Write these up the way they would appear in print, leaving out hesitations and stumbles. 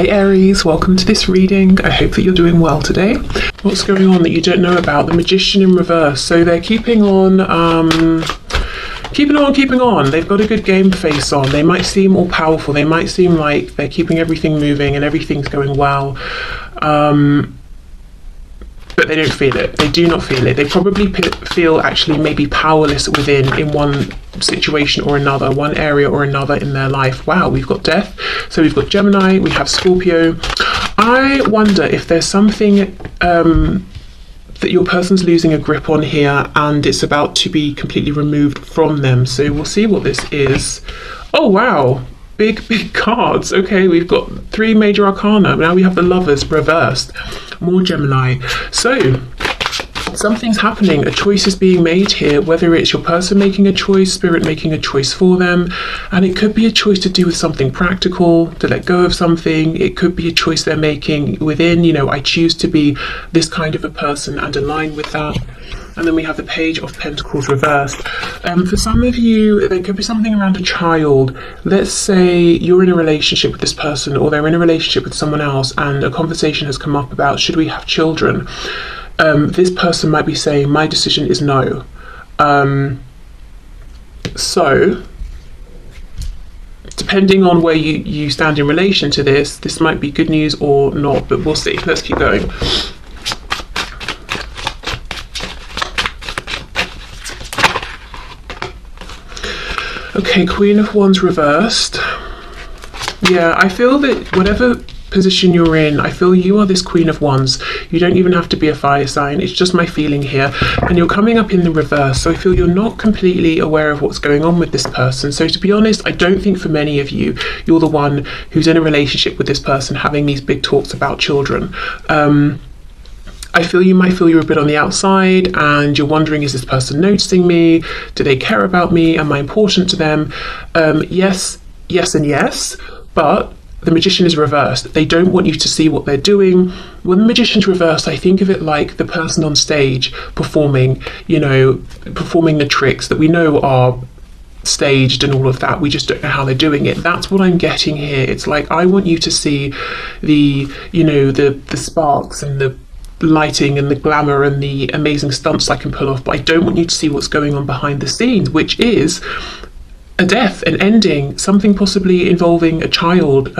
Hey Aries, welcome to this reading. I hope that you're doing well today. What's going on that you don't know about? The Magician in reverse. So they're keeping on. They've got a good game face on. They might seem all powerful. They might seem like they're keeping everything moving and everything's going well. But they don't feel it. They do not feel it. They probably feel actually maybe powerless within in one situation or another, one area or another in their life. Wow, we've got Death. So we've got Gemini, we have Scorpio. I wonder if there's something that your person's losing a grip on here and it's about to be completely removed from them. So we'll see what this is. Oh, wow. Big cards. Okay, we've got 3 major arcana. Now we have the Lovers reversed. More Gemini. So something's happening. A choice is being made here, whether it's your person making a choice, spirit making a choice for them. And it could be a choice to do with something practical, to let go of something. It could be a choice they're making within, I choose to be this kind of a person and align with that. And then we have the Page of Pentacles reversed. For some of you, there could be something around a child. Let's say you're in a relationship with this person or they're in a relationship with someone else and a conversation has come up about should we have children? This person might be saying, my decision is no. So, depending on where you stand in relation to this might be good news or not, but we'll see. Let's keep going. Okay, Queen of Wands reversed. Yeah, I feel that whatever position you're in, I feel you are this Queen of Wands. You don't even have to be a fire sign. It's just my feeling here. And you're coming up in the reverse. So I feel you're not completely aware of what's going on with this person. So to be honest, I don't think for many of you, you're the one who's in a relationship with this person having these big talks about children. I feel you might feel you're a bit on the outside and you're wondering, is this person noticing me? Do they care about me? Am I important to them? Yes, and yes, but the Magician is reversed. They don't want you to see what they're doing. When the Magician's reversed, I think of it like the person on stage performing, performing the tricks that we know are staged and all of that. We just don't know how they're doing it. That's what I'm getting here. It's like, I want you to see the sparks and the lighting and the glamour and the amazing stunts I can pull off, but I don't want you to see what's going on behind the scenes, which is a death, an ending, something possibly involving a child.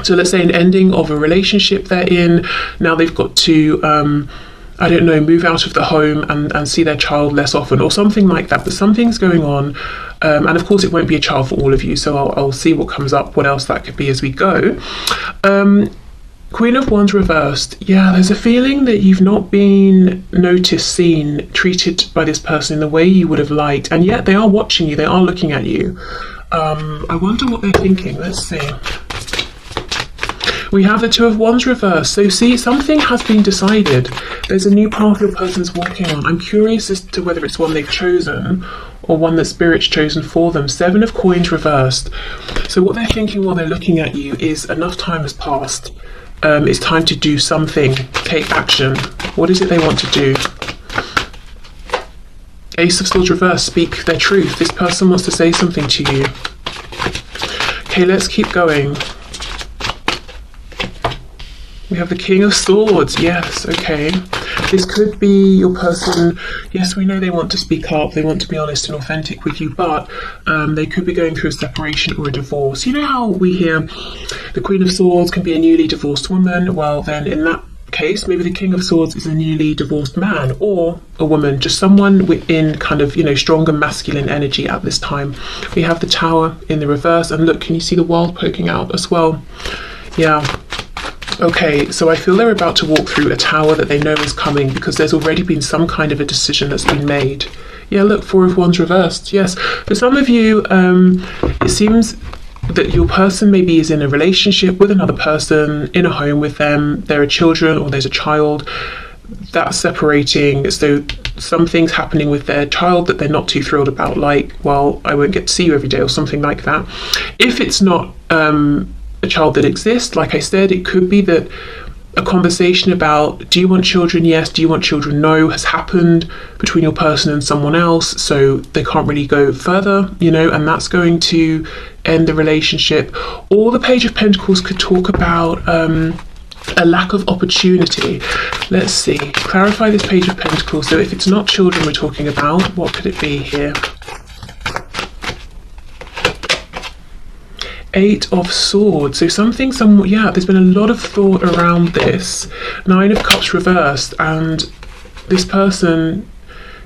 So let's say an ending of a relationship they're in. Now they've got to move out of the home and see their child less often or something like that, but something's going on. And of course it won't be a child for all of you, so I'll see what comes up, what else that could be as we go. Queen of Wands reversed. Yeah, there's a feeling that you've not been noticed, seen, treated by this person in the way you would have liked, and yet they are watching you, they are looking at you. I wonder what they're thinking. Let's see. We have the Two of Wands reversed. So see, something has been decided. There's a new path your person's walking on. I'm curious as to whether it's one they've chosen or one that Spirit's chosen for them. 7 of Coins reversed. So what they're thinking while they're looking at you is enough time has passed. It's time to do something, take action. What is it they want to do? Ace of Swords reversed, speak their truth. This person wants to say something to you. Okay, let's keep going. We have the King of Swords. Yes, okay. This could be your person. Yes, we know they want to speak up. They want to be honest and authentic with you, but they could be going through a separation or a divorce. You know how we hear the Queen of Swords can be a newly divorced woman? Well, then in that case, maybe the King of Swords is a newly divorced man or a woman, just someone within kind of, stronger masculine energy at this time. We have the Tower in the reverse, and look, can you see the World poking out as well? Yeah. Okay, so I feel they're about to walk through a tower that they know is coming because there's already been some kind of a decision that's been made. Yeah, look, 4 of Wands reversed. Yes, for some of you, it seems that your person maybe is in a relationship with another person, in a home with them, there are children or there's a child that's separating, so something's happening with their child that they're not too thrilled about, like, well, I won't get to see you every day or something like that. If it's not a child that exists, like I said, it could be that a conversation about, do you want children? Yes. Do you want children? No, has happened between your person and someone else, so they can't really go further, you know, and that's going to end the relationship. Or the Page of Pentacles could talk about a lack of opportunity. Let's see, clarify this Page of Pentacles. So if it's not children we're talking about, what could it be here? Eight of Swords. So something, yeah, there's been a lot of thought around this. Nine of Cups reversed, and this person,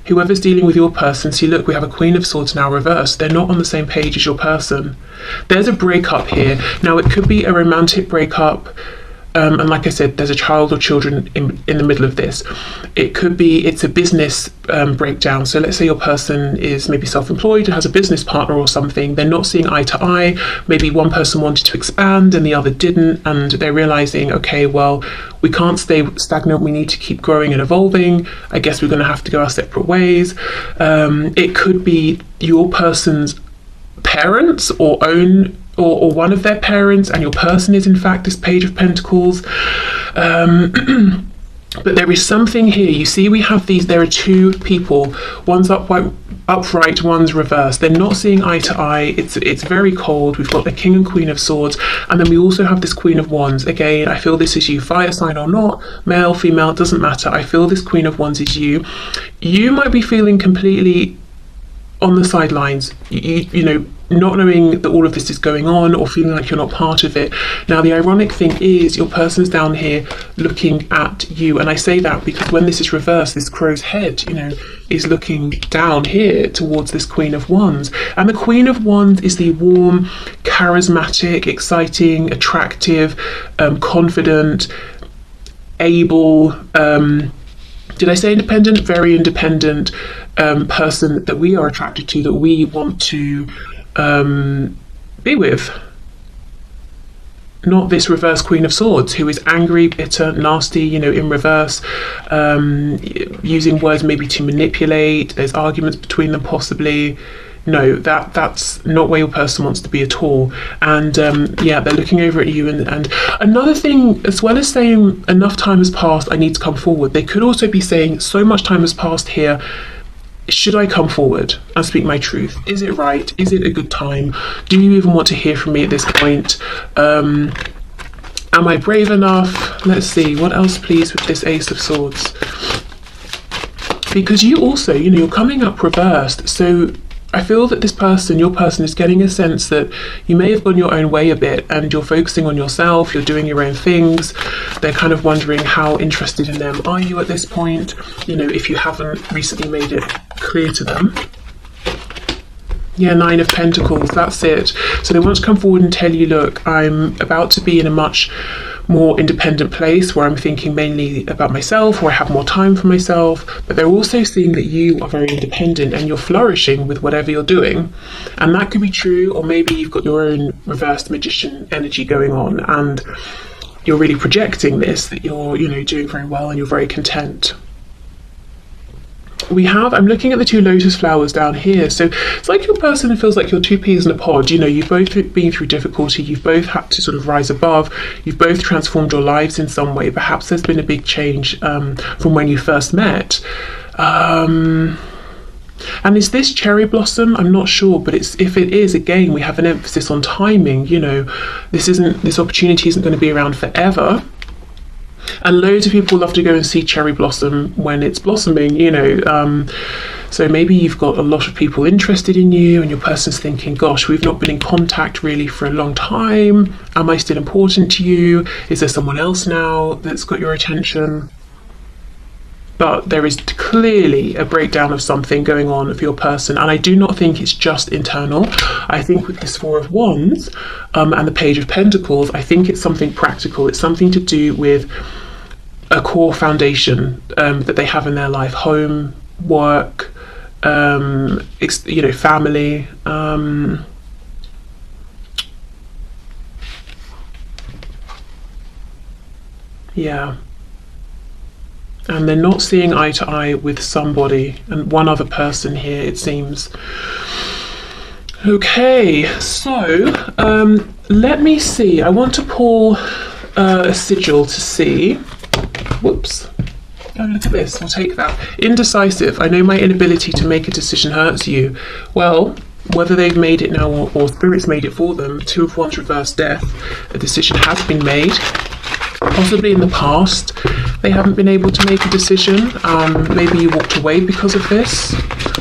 whoever's dealing with your person, see, look, we have a Queen of Swords now reversed. They're not on the same page as your person. There's a breakup here. Now, it could be a romantic breakup. And like I said, there's a child or children in the middle of this. It could be, it's a business breakdown. So let's say your person is maybe self-employed and has a business partner or something. They're not seeing eye to eye. Maybe one person wanted to expand and the other didn't. And they're realizing, okay, well, we can't stay stagnant. We need to keep growing and evolving. I guess we're going to have to go our separate ways. It could be your person's parents or one of their parents, and your person is in fact this Page of Pentacles. But there is something here. You see, we have these, there are two people, one's upright, one's reversed. They're not seeing eye to eye. It's very cold. We've got the King and Queen of Swords, and then we also have this Queen of Wands. Again, I feel this is you, fire sign or not, male, female, doesn't matter. I feel this Queen of Wands is you. You might be feeling completely on the sidelines, you know, not knowing that all of this is going on, or feeling like you're not part of it. Now, the ironic thing is your person's down here looking at you, and I say that because when this is reversed, this crow's head, you know, is looking down here towards this Queen of Wands, and the Queen of Wands is the warm, charismatic, exciting, attractive, confident, able, did I say independent? Very independent person that we are attracted to, that we want to be with. Not this reverse Queen of Swords who is angry, bitter, nasty, you know, in reverse, using words maybe to manipulate. There's arguments between them possibly. No, that's not where your person wants to be at all. And yeah, they're looking over at you. And another thing, as well as saying enough time has passed, I need to come forward, they could also be saying so much time has passed here. Should I come forward and speak my truth? Is it right? Is it a good time? Do you even want to hear from me at this point? Am I brave enough? Let's see, what else please with this Ace of Swords? Because you also, you know, you're coming up reversed. So I feel that this person, your person, is getting a sense that you may have gone your own way a bit and you're focusing on yourself, you're doing your own things. They're kind of wondering how interested in them are you at this point, you know, if you haven't recently made it clear to them. Yeah, Nine of Pentacles, that's it. So they want to come forward and tell you, look, I'm about to be in a much more independent place where I'm thinking mainly about myself, where I have more time for myself, but they're also seeing that you are very independent and you're flourishing with whatever you're doing. And that could be true, or maybe you've got your own reversed magician energy going on and you're really projecting this, that you're, you know, doing very well and you're very content. We have, I'm looking at the two lotus flowers down here. So it's like your person feels like you're two peas in a pod. You know, you've both been through difficulty. You've both had to sort of rise above. You've both transformed your lives in some way. Perhaps there's been a big change from when you first met. And is this cherry blossom? I'm not sure, but if it is, again, we have an emphasis on timing. You know, this opportunity isn't going to be around forever. And loads of people love to go and see cherry blossom when it's blossoming, you know. So maybe you've got a lot of people interested in you and your person's thinking, gosh, we've not been in contact really for a long time. Am I still important to you? Is there someone else now that's got your attention? But there is clearly a breakdown of something going on for your person. And I do not think it's just internal. I think with this Four of Wands and the Page of Pentacles, I think it's something practical. It's something to do with a core foundation that they have in their life. Home, work, you know, family. Yeah. And they're not seeing eye to eye with somebody and one other person here, it seems. Okay, so let me see. I want to pull a sigil to see. Whoops. Oh, look at this. I'll take that. Indecisive. I know my inability to make a decision hurts you. Well, whether they've made it now or Spirit's made it for them, Two of Wands reverse death. A decision has been made. Possibly in the past, they haven't been able to make a decision. Maybe you walked away because of this,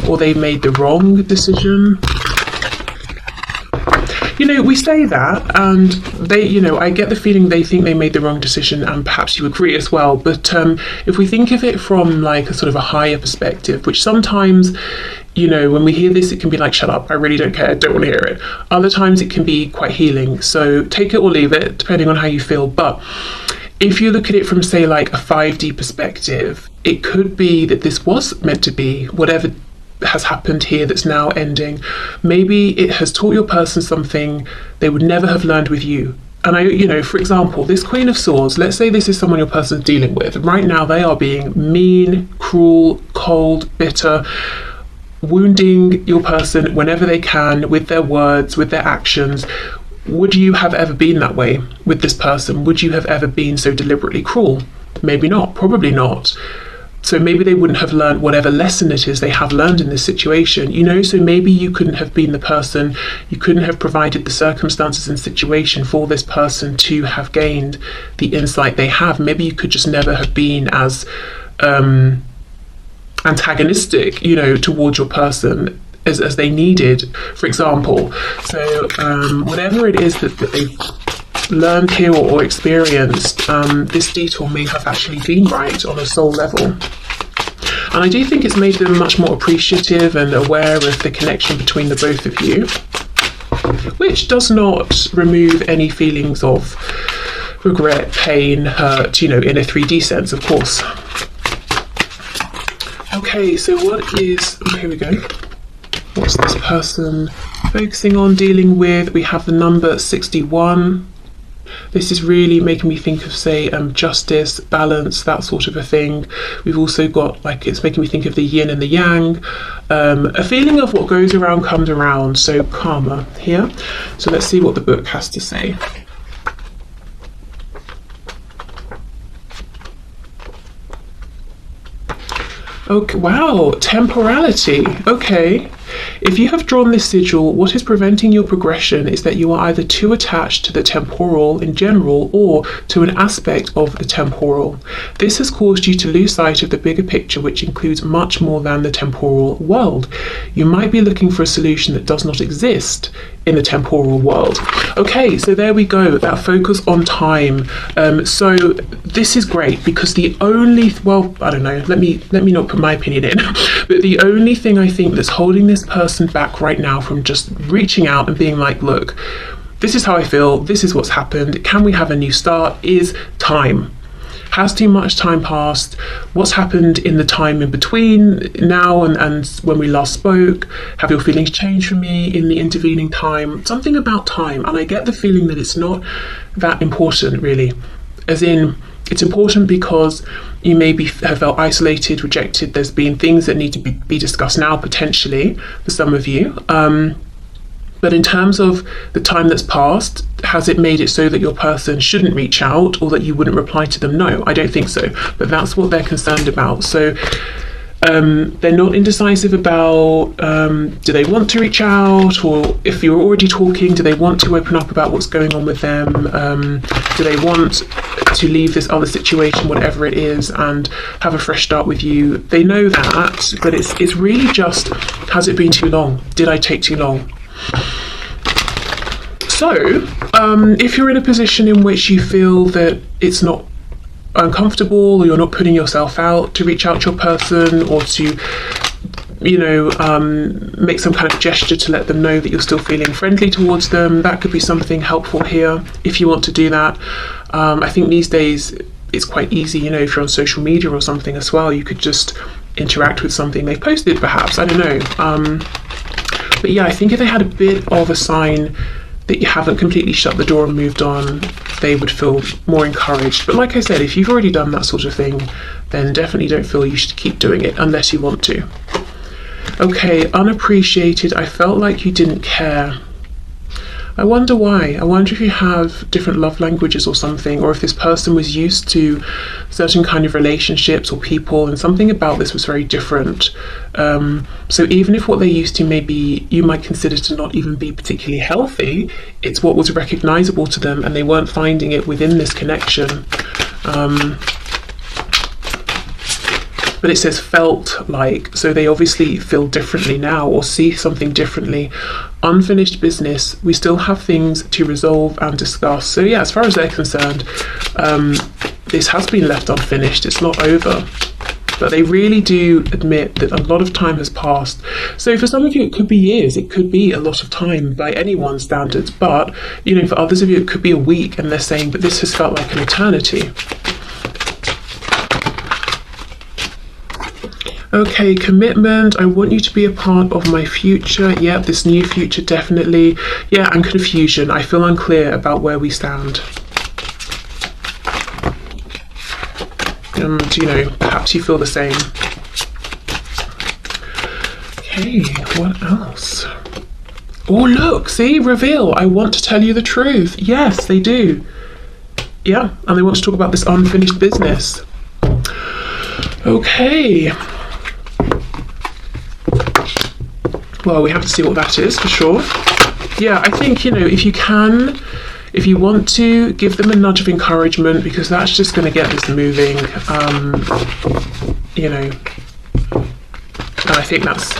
or they made the wrong decision. You know, we say that, and they, you know, I get the feeling they think they made the wrong decision, and perhaps you agree as well. But if we think of it from like a sort of a higher perspective, which sometimes, you know, when we hear this, it can be like, shut up, I really don't care, don't want to hear it. Other times it can be quite healing. So take it or leave it, depending on how you feel. But if you look at it from, say, like a 5D perspective, it could be that this was meant to be whatever has happened here that's now ending. Maybe it has taught your person something they would never have learned with you. And you know, for example, this Queen of Swords, let's say this is someone your person is dealing with. Right now they are being mean, cruel, cold, bitter, wounding your person whenever they can with their words, with their actions. Would you have ever been that way with this person? Would you have ever been so deliberately cruel? Maybe not, probably not. So maybe they wouldn't have learned whatever lesson it is they have learned in this situation, you know, so maybe you couldn't have been the person, you couldn't have provided the circumstances and situation for this person to have gained the insight they have. Maybe you could just never have been as antagonistic, you know, towards your person as they needed, for example. So whatever it is that they've learned here or experienced, this detour may have actually been right on a soul level. And I do think it's made them much more appreciative and aware of the connection between the both of you, which does not remove any feelings of regret, pain, hurt, you know, in a 3D sense, of course. Okay, so what is, here we go. What's this person focusing on, dealing with? We have the number 61. This is really making me think of, say, justice, balance, that sort of a thing. We've also got, like, it's making me think of the yin and the yang. A feeling of what goes around comes around, so karma here. So let's see what the book has to say. Okay, wow, temporality. Okay. If you have drawn this sigil, what is preventing your progression is that you are either too attached to the temporal in general or to an aspect of the temporal. This has caused you to lose sight of the bigger picture, which includes much more than the temporal world. You might be looking for a solution that does not exist in the temporal world. Okay, so there we go, that focus on time. So this is great because the only, well, I don't know, let me not put my opinion in, but the only thing I think that's holding this person back right now from just reaching out and being like, look, this is how I feel, this is what's happened, can we have a new start, is time. Has too much time passed? What's happened in the time in between now and when we last spoke? Have your feelings changed for me in the intervening time? Something about time, and I get the feeling that it's not that important really, as in it's important because you maybe have felt isolated, rejected. There's been things that need to be discussed now potentially for some of you. But in terms of the time that's passed, has it made it so that your person shouldn't reach out or that you wouldn't reply to them? No, I don't think so. But that's what they're concerned about. So they're not indecisive about do they want to reach out, or if you're already talking, do they want to open up about what's going on with them? Do they want to leave this other situation, whatever it is, and have a fresh start with you? They know that, but it's really just, has it been too long? Did I take too long? So, if you're in a position in which you feel that it's not uncomfortable, or you're not putting yourself out to reach out to your person, or to, you know, make some kind of gesture to let them know that you're still feeling friendly towards them, that could be something helpful here if you want to do that. I think these days it's quite easy, you know, if you're on social media or something as well, you could just interact with something they've posted perhaps, I don't know. But yeah, I think if they had a bit of a sign that you haven't completely shut the door and moved on, they would feel more encouraged. But like I said, if you've already done that sort of thing, then definitely don't feel you should keep doing it unless you want to. Okay, unappreciated. I felt like you didn't care. I wonder why. I wonder if you have different love languages or something, or if this person was used to certain kind of relationships or people, and something about this was very different. So even if what they're used to maybe you might consider to not even be particularly healthy, it's what was recognizable to them and they weren't finding it within this connection. But it says felt like, so they obviously feel differently now or see something differently. Unfinished business, we still have things to resolve and discuss. So yeah, as far as they're concerned, this has been left unfinished, it's not over. But they really do admit that a lot of time has passed. So for some of you it could be years, it could be a lot of time by anyone's standards, but you know, for others of you it could be a week, and they're saying, but this has felt like an eternity. Okay, commitment. I want you to be a part of my future. Yeah, this new future, definitely. Yeah, and confusion. I feel unclear about where we stand. And, you know, perhaps you feel the same. Okay, what else? Oh, look, see, reveal. I want to tell you the truth. Yes, they do. Yeah, and they want to talk about this unfinished business. Okay. Well, we have to see what that is for sure. Yeah, I think, you know, if you can, if you want to, give them a nudge of encouragement, because that's just going to get this moving. You know, and I think that's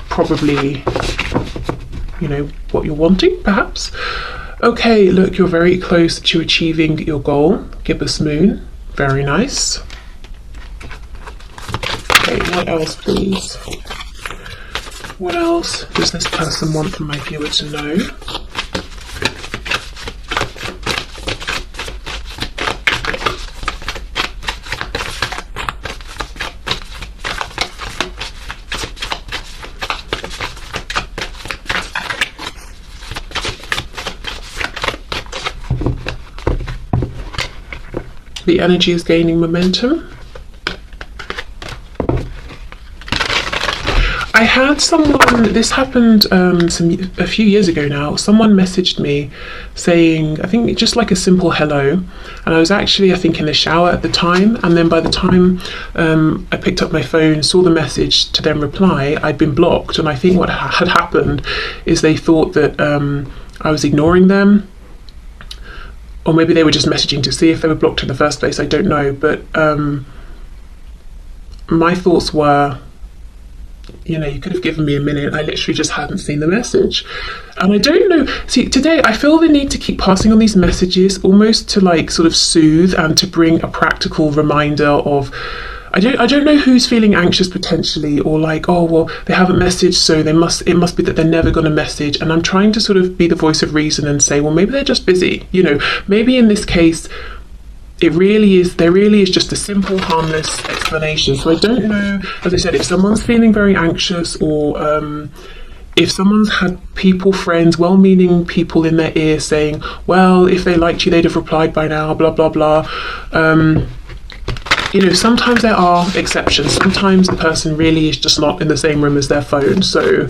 probably, you know, what you're wanting, perhaps. Okay, look, you're very close to achieving your goal. Gibbous moon, very nice. Okay, what else, please? What else does this person want from my viewer to know? The energy is gaining momentum. I had someone, this happened a few years ago now, someone messaged me saying, I think just like a simple hello, and I was actually, I think, in the shower at the time, and then by the time I picked up my phone, saw the message to then reply, I'd been blocked, and I think what had happened is they thought that I was ignoring them, or maybe they were just messaging to see if they were blocked in the first place, I don't know, but my thoughts were, you know, you could have given me a minute. I literally just hadn't seen the message. And I don't know. See, today I feel the need to keep passing on these messages, almost to like sort of soothe and to bring a practical reminder of, I don't know who's feeling anxious potentially, or like, oh, well, they haven't messaged, so it must be that they're never going to message. And I'm trying to sort of be the voice of reason and say, well, maybe they're just busy. You know, maybe in this case, there really is just a simple, harmless explanation. So I don't know, as I said, if someone's feeling very anxious, or if someone's had people, friends, well-meaning people in their ear saying, well, if they liked you, they'd have replied by now, blah, blah, blah. You know, sometimes there are exceptions. Sometimes the person really is just not in the same room as their phone. So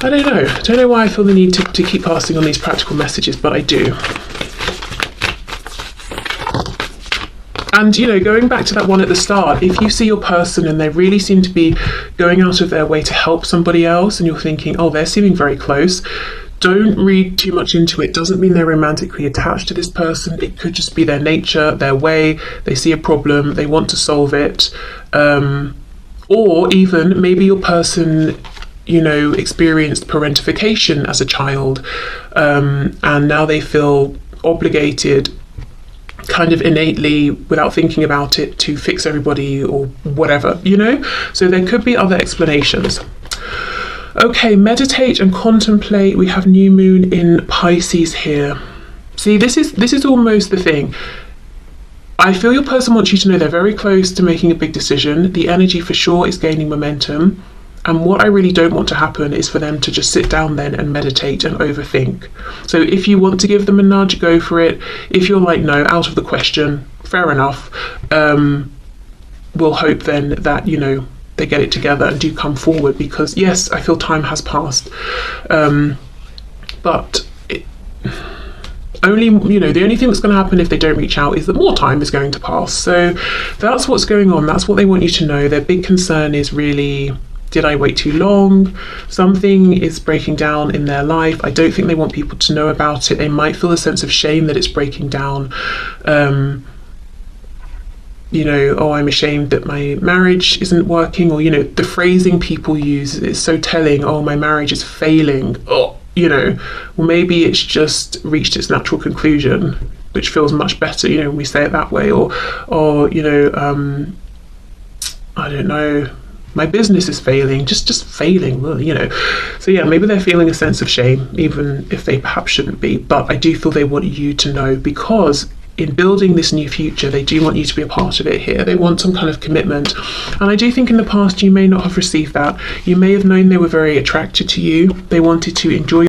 I don't know. I don't know why I feel the need to keep passing on these practical messages, but I do. And, you know, going back to that one at the start, if you see your person and they really seem to be going out of their way to help somebody else, and you're thinking, oh, they're seeming very close, don't read too much into it. Doesn't mean they're romantically attached to this person. It could just be their nature, their way. They see a problem, they want to solve it. Or even maybe your person, you know, experienced parentification as a child, and now they feel obligated, kind of innately, without thinking about it, to fix everybody or whatever, you know? So there could be other explanations. Okay, meditate and contemplate. We have new moon in Pisces here. See, this is almost the thing. I feel your person wants you to know they're very close to making a big decision. The energy for sure is gaining momentum. And what I really don't want to happen is for them to just sit down then and meditate and overthink. So if you want to give them a nudge, go for it. If you're like, no, out of the question, fair enough. We'll hope then that, you know, they get it together and do come forward, because yes, I feel time has passed. But only, you know, the only thing that's going to happen if they don't reach out is that more time is going to pass. So that's what's going on. That's what they want you to know. Their big concern is really, did I wait too long? Something is breaking down in their life. I don't think they want people to know about it. They might feel a sense of shame that it's breaking down. You know, oh, I'm ashamed that my marriage isn't working, or, you know, the phrasing people use is so telling. Oh, my marriage is failing. Oh, you know, well, maybe it's just reached its natural conclusion, which feels much better, you know, when we say it that way. Or you know, I don't know, my business is failing, just failing, well, you know. So yeah, maybe they're feeling a sense of shame, even if they perhaps shouldn't be. But I do feel they want you to know, because in building this new future, they do want you to be a part of it here. They want some kind of commitment. And I do think in the past you may not have received that. You may have known they were very attracted to you. They wanted to enjoy